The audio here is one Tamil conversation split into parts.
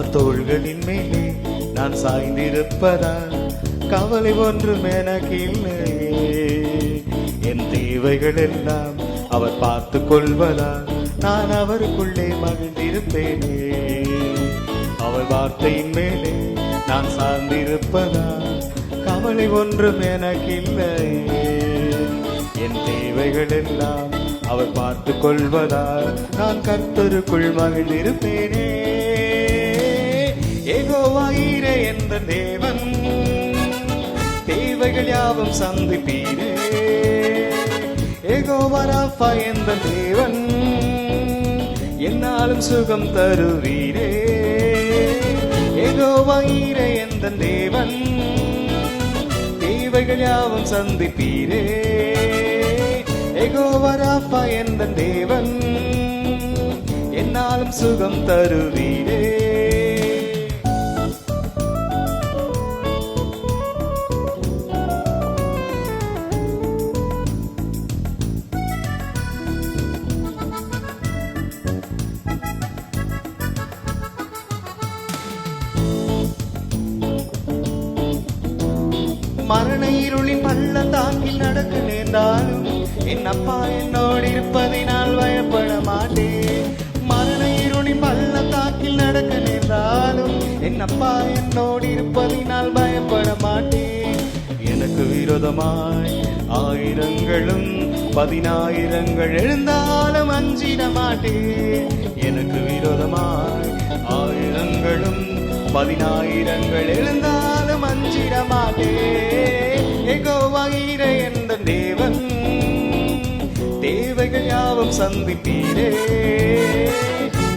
அவர் தோள்களின் மேலே நான் சாய்ந்திருப்பதால் கவலை ஒன்றும் எனக்கு இல்லையே. என் தேவைகள் எல்லாம் அவர் பார்த்து கொள்வதால் நான் அவருக்குள்ளே மகிழ்ந்திருப்பேனே. அவர் வார்த்தையின் மேலே நான் சார்ந்திருப்பதால் கவலை ஒன்றும் எனக்கு இல்லையே. என் தேவைகள் எல்லாம் அவர் பார்த்து கொள்வதால் நான் கர்த்தருக்குள் மகிழ்ந்திருப்பேனே. யெகோவா ஈரே என்ற தேவன் தேவைகள் யாவும் சந்திப்பீரே. யெகோவா ராஃபா என்ற தேவன் என்னாலும் சுகம் தருவீரே. யெகோவா ஈரே என்ற தேவன் தேவைகள் யாவும் சந்திப்பீரே. யெகோவா ராஃபா என்ற தேவன் என்னாலும் சுகம் தருவீரே. மரண இருளின் பள்ளத்தாக்கில் நடக்க நேர்ந்தாலும் என் அப்பா என்னோடு இருப்பதினால் பயப்பட மாட்டேன். மரண இருளின் பள்ளத்தாக்கில் நடக்க நேர்ந்தாலும் என் அப்பா என்னோடு இருப்பதினால் பயப்பட மாட்டேன். எனக்கு விரோதமாய் ஆயிரங்களும் 10,000 எழுந்தாலும் அஞ்சிட மாட்டேன். எனக்கு விரோதமாய் ஆயிரங்களும் 10,000 எழுந்தாலும் அஞ்சிட மாட்டேன். யெகோவா ஈரே என்ற தேவன் தேவைகள் யாவும் சந்திப்பீரே.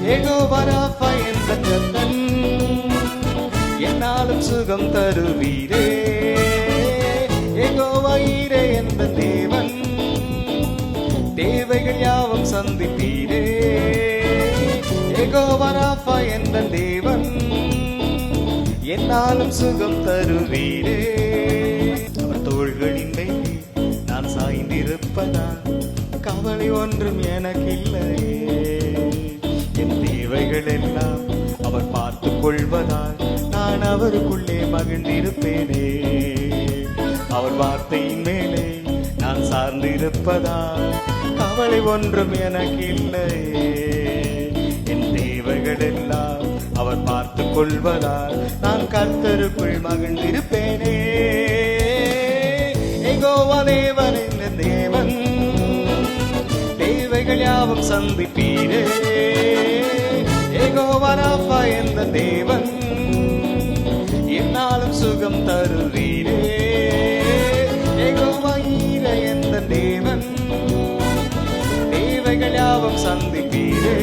யெகோவா ராஃபா என்ற கர்த்தன் என்னாலும் சுகம் தருவீரே. யெகோவா ஈரே என்ற தேவன் தேவைகள் யாவும் சந்திப்பீரே. யெகோவா ராஃபா என்ற தேவன் என்னாலும் சுகம் தருவீரே. அவர் தோள்களின் மேலே நான் சாய்ந்திருப்பதால் கவலை ஒன்றும் எனக்கு இல்லையே. என் தேவைகள் எல்லாம் அவர் பார்த்து கொள்வதால் நான் அவருக்குள்ளே மகிழ்ந்திருப்பேனே. அவர் வார்த்தையின் மேலே நான் சார்ந்திருப்பதால் கவலை ஒன்றும் எனக்கு இல்லையே. என் தேவைகள் எல்லாம் அவர் பார்த்து கொள்வதால் நான் கர்த்தருக்குள் மகிழ்ந்திருப்பேனே. யெகோவா தேவன் என்ற தேவன் தேவைகள் யாவும் சந்திப்பீரே. யெகோவா ராஃபா என்ற தேவன் என்னாலும் சுகம் தருவீரே. யெகோவா ஈரே என்ற தேவன் தேவைகள் யாவும் சந்திப்பீரே.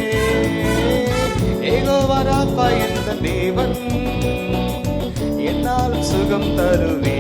யெகோவா ராஃபா என்ற தேவன் என்னாலும் சுகம் தருவீரே.